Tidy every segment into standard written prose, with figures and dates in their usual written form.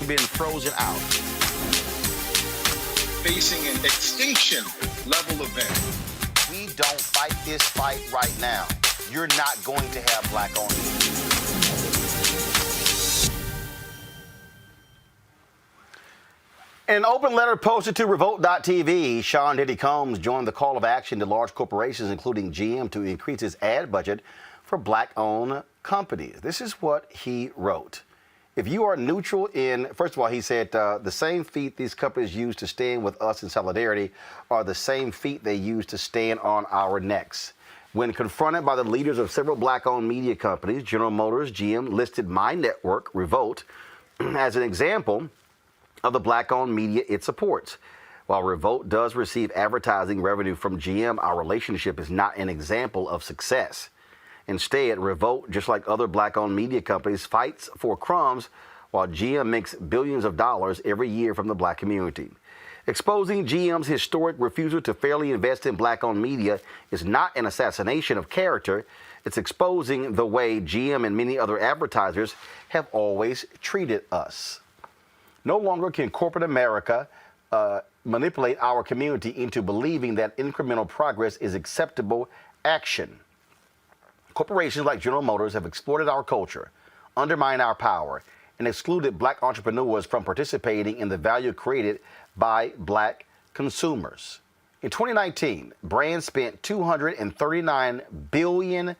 been frozen out. Facing an extinction level event. We don't fight this fight right now, you're not going to have black-owned media. In an open letter posted to REVOLT.tv, Sean Diddy Combs joined the call of action to large corporations, including GM, to increase its ad budget for black-owned companies. This is what he wrote. If you are neutral in, first of all, he said, the same feet these companies use to stand with us in solidarity are the same feet they use to stand on our necks. When confronted by the leaders of several black-owned media companies, General Motors, GM, listed my network, REVOLT, as an example of the black-owned media it supports. While REVOLT does receive advertising revenue from GM, our relationship is not an example of success. Instead, REVOLT, just like other black-owned media companies, fights for crumbs while GM makes billions of dollars every year from the black community. Exposing GM's historic refusal to fairly invest in black-owned media is not an assassination of character. It's exposing the way GM and many other advertisers have always treated us. No longer can corporate America manipulate our community into believing that incremental progress is acceptable action. Corporations like General Motors have exploited our culture, undermined our power, and excluded black entrepreneurs from participating in the value created by black consumers. In 2019, brands spent $239 billion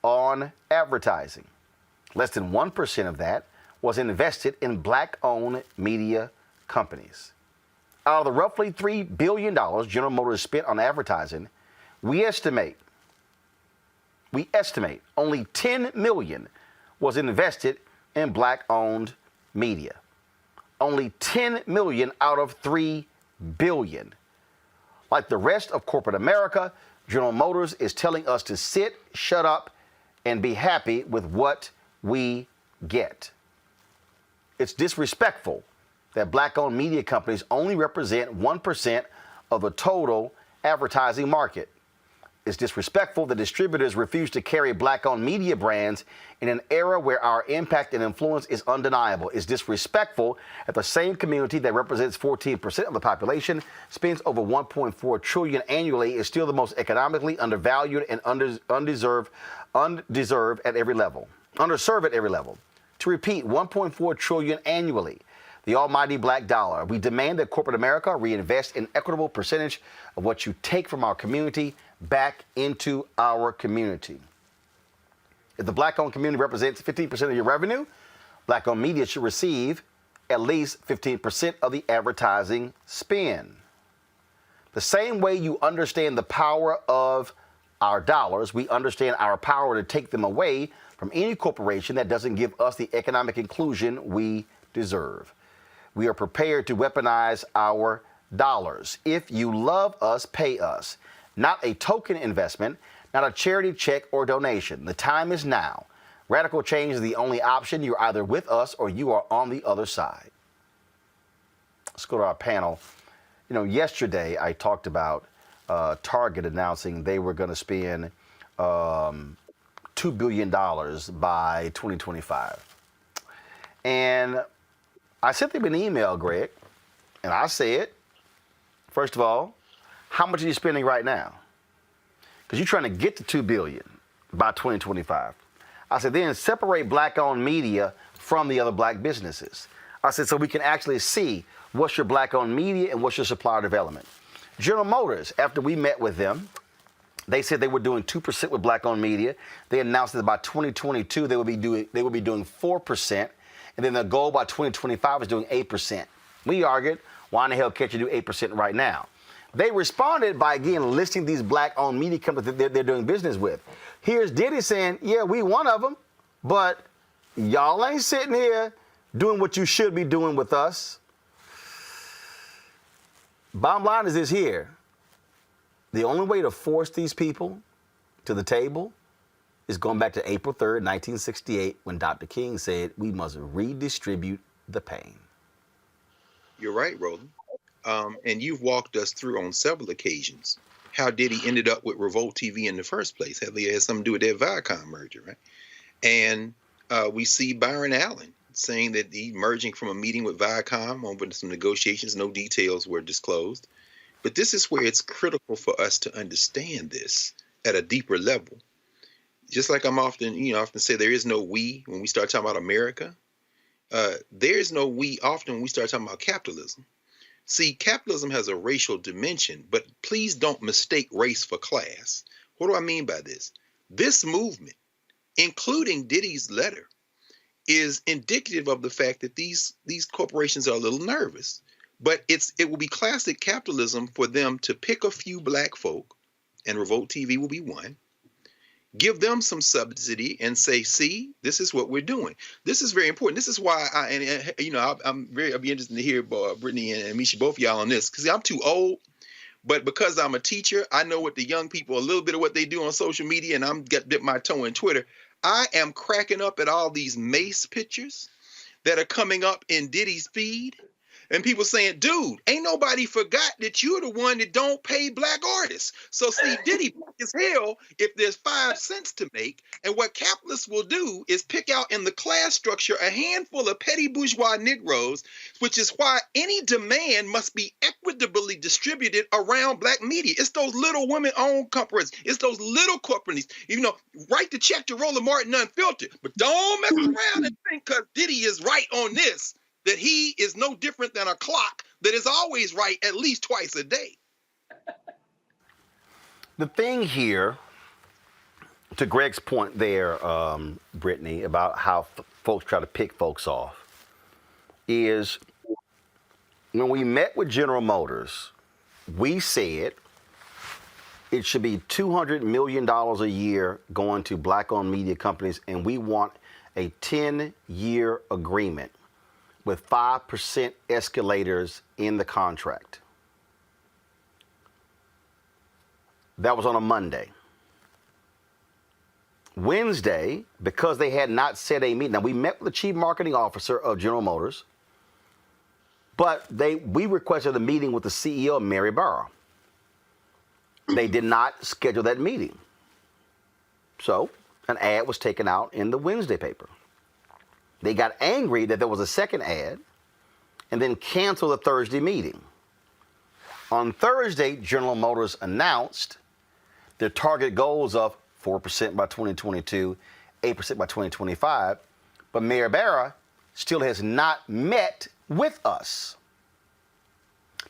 on advertising. Less than 1% of that was invested in black-owned media companies. Out of the roughly $3 billion General Motors spent on advertising, we estimate only $10 million was invested in black-owned media. Only $10 million out of $3 billion. Like the rest of corporate America, General Motors is telling us to sit, shut up, and be happy with what we get. It's disrespectful that black-owned media companies only represent 1% of the total advertising market. It's disrespectful that distributors refuse to carry black-owned media brands in an era where our impact and influence is undeniable. It's disrespectful that the same community that represents 14% of the population, spends over $1.4 trillion annually, is still the most economically undervalued and undeserved at every level. Underserved at every level. To repeat, $1.4 trillion annually. The almighty black dollar. We demand that corporate America reinvest an equitable percentage of what you take from our community back into our community. If the black-owned community represents 15% of your revenue, black-owned media should receive at least 15% of the advertising spend. The same way you understand the power of our dollars, we understand our power to take them away from any corporation that doesn't give us the economic inclusion we deserve. We are prepared to weaponize our dollars. If you love us, pay us. Not a token investment, not a charity check or donation. The time is now. Radical change is the only option. You're either with us or you are on the other side. Let's go to our panel. You know, yesterday I talked about Target announcing they were going to spend $2 billion by 2025. And I sent them an email, Greg, and I said, first of all, how much are you spending right now? Because you're trying to get to $2 billion by 2025. I said, then separate black-owned media from the other black businesses. I said, so we can actually see what's your black-owned media and what's your supplier development. General Motors, after we met with them, they said they were doing 2% with black-owned media. They announced that by 2022 they would be doing 4%, and then the goal by 2025 is doing 8%. We argued, why in the hell can't you do 8% right now? They responded by, again, listing these black-owned media companies that they're doing business with. Here's Diddy saying, yeah, we one of them, but y'all ain't sitting here doing what you should be doing with us. Bottom line is this here. The only way to force these people to the table is going back to April 3rd, 1968, when Dr. King said we must redistribute the pain. You're right, Roland. And you've walked us through on several occasions how Diddy ended up with Revolt TV in the first place. It had something to do with that Viacom merger, right? And we see Byron Allen saying that he emerging from a meeting with Viacom over some negotiations. No details were disclosed. But this is where it's critical for us to understand this at a deeper level. Just like I'm often say, there is no we when we start talking about America. There is no we often when we start talking about capitalism. See, capitalism has a racial dimension, but please don't mistake race for class. What do I mean by this? This movement, including Diddy's letter, is indicative of the fact that these corporations are a little nervous. But it will be classic capitalism for them to pick a few black folk, and Revolt TV will be one, give them some subsidy and say, see, this is what we're doing. This is very important. This is why I'll be interested to hear Brittany and Misha, both of y'all on this, because I'm too old. But because I'm a teacher, I know what the young people, a little bit of what they do on social media, and I'm dip my toe in Twitter. I am cracking up at all these Mace pictures that are coming up in Diddy's feed. And people saying, dude, ain't nobody forgot that you're the one that don't pay black artists. So see, Diddy is hell if there's 5 cents to make. And what capitalists will do is pick out in the class structure a handful of petty bourgeois Negroes, which is why any demand must be equitably distributed around black media. It's those little women-owned companies. It's those little companies. Write the check to Roland Martin Unfiltered. But don't mess around and think because Diddy is right on this, that he is no different than a clock that is always right at least twice a day. The thing here, to Greg's point there, Brittany, about how folks try to pick folks off, is when we met with General Motors, we said it should be $200 million a year going to black-owned media companies, and we want a 10-year agreement with 5% escalators in the contract. That was on a Monday. Wednesday, because they had not set a meeting. Now, we met with the chief marketing officer of General Motors, but we requested a meeting with the CEO, Mary Barra. They did not schedule that meeting. So an ad was taken out in the Wednesday paper. They got angry that there was a second ad and then canceled the Thursday meeting. On Thursday, General Motors announced their target goals of 4% by 2022, 8% by 2025, but Mayor Barra still has not met with us.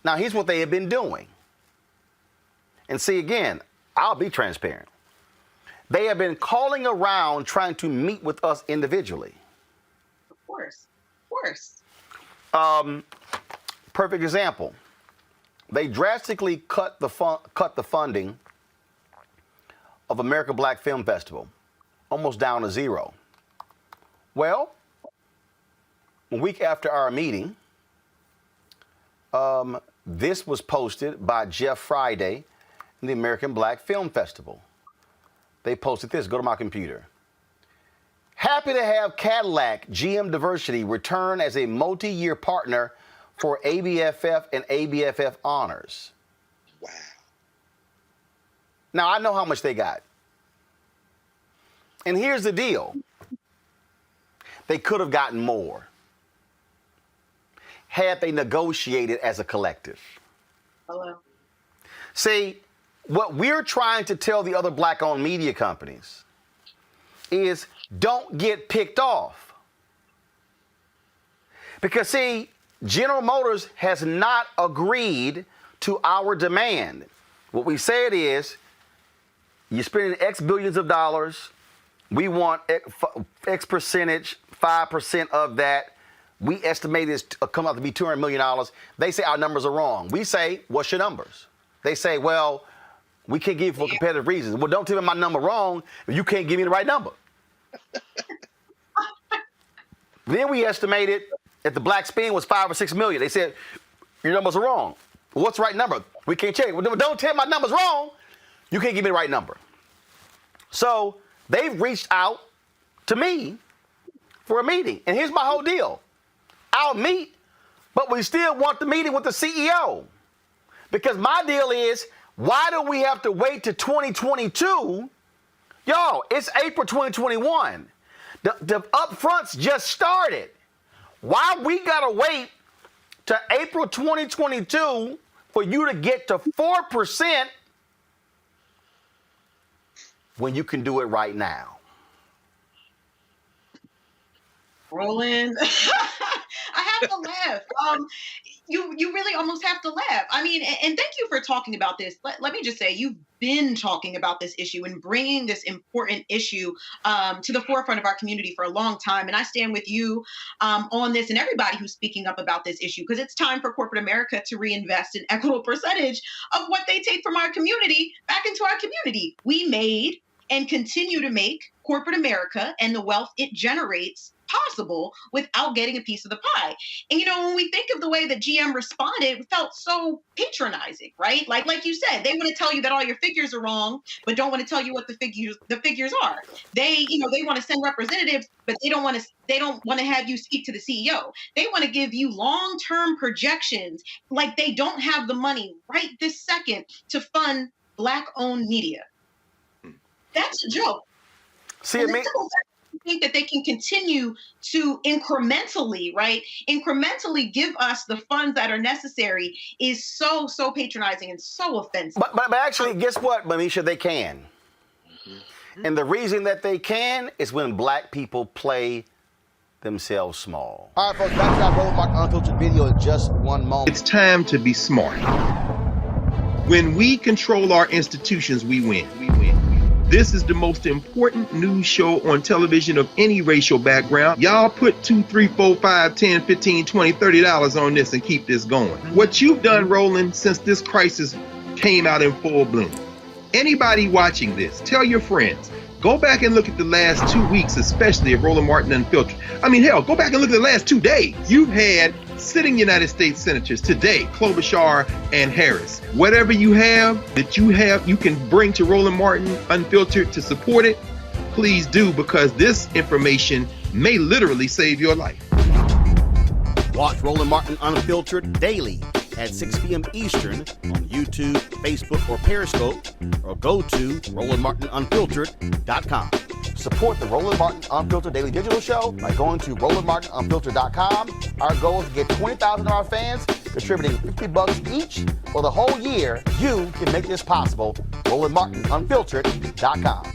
Now, here's what they have been doing. And see, again, I'll be transparent. They have been calling around trying to meet with us individually. Of course. Perfect example. They drastically cut the funding of American Black Film Festival, almost down to zero. Well, a week after our meeting, this was posted by Jeff Friday in the American Black Film Festival. They posted this. Go to my computer. Happy to have Cadillac GM Diversity return as a multi-year partner for ABFF and ABFF honors. Wow. Now, I know how much they got. And here's the deal. They could have gotten more had they negotiated as a collective. Hello. See, what we're trying to tell the other black-owned media companies is don't get picked off. Because, see, General Motors has not agreed to our demand. What we said is, you're spending X billions of dollars. We want X percentage, 5% of that. We estimate it's come out to be $200 million. They say our numbers are wrong. We say, what's your numbers? They say, well, we can't give you for competitive reasons. Well, don't tell me my number wrong if you can't give me the right number. Then we estimated if the black spin was 5 or 6 million. They said, your numbers are wrong. What's the right number? We can't check. Well, don't tell me my number's wrong. You can't give me the right number. So they've reached out to me for a meeting. And here's my whole deal. I'll meet, but we still want the meeting with the CEO. Because my deal is, why do we have to wait to 2022? Y'all, it's April 2021. The upfronts just started. Why we gotta wait to April 2022 for you to get to 4% when you can do it right now? Roland, I have to laugh. You really almost have to laugh. I mean, and thank you for talking about this. Let me just say, you've been talking about this issue and bringing this important issue to the forefront of our community for a long time. And I stand with you on this and everybody who's speaking up about this issue, because it's time for corporate America to reinvest an equitable percentage of what they take from our community back into our community. We made and continue to make corporate America and the wealth it generates possible without getting a piece of the pie. And, you know, when we think of the way that GM responded, it felt so patronizing, right? Like you said, they want to tell you that all your figures are wrong, but don't want to tell you what the figures are. They want to send representatives, but they don't want to have you speak to the CEO. They want to give you long-term projections, like they don't have the money right this second to fund Black-owned media. That's a joke. See, it think that they can continue to incrementally give us the funds that are necessary is so patronizing and so offensive. But actually, guess what, Manisha? They can. Mm-hmm. And the reason that they can is when Black people play themselves small. All right, folks, back to that Roland Martin Unfiltered video in just one moment. It's time to be smart. When we control our institutions, we win. This is the most important news show on television of any racial background. Y'all put $2, $3, $4, $5, $10, $15, $20, $30 on this and keep this going. What you've done, Roland, since this crisis came out in full bloom. Anybody watching this, tell your friends, go back and look at the last 2 weeks, especially of Roland Martin Unfiltered. I mean, hell, go back and look at the last 2 days. You've had sitting United States senators today, Klobuchar and Harris. Whatever you can bring to Roland Martin Unfiltered to support it, please do, because this information may literally save your life. Watch Roland Martin Unfiltered daily at 6 p.m. Eastern on YouTube, Facebook, or Periscope, or go to RolandMartinUnfiltered.com. Support the Roland Martin Unfiltered Daily Digital Show by going to RolandMartinUnfiltered.com. Our goal is to get 20,000 of our fans contributing $50 each for the whole year. You can make this possible. RolandMartinUnfiltered.com.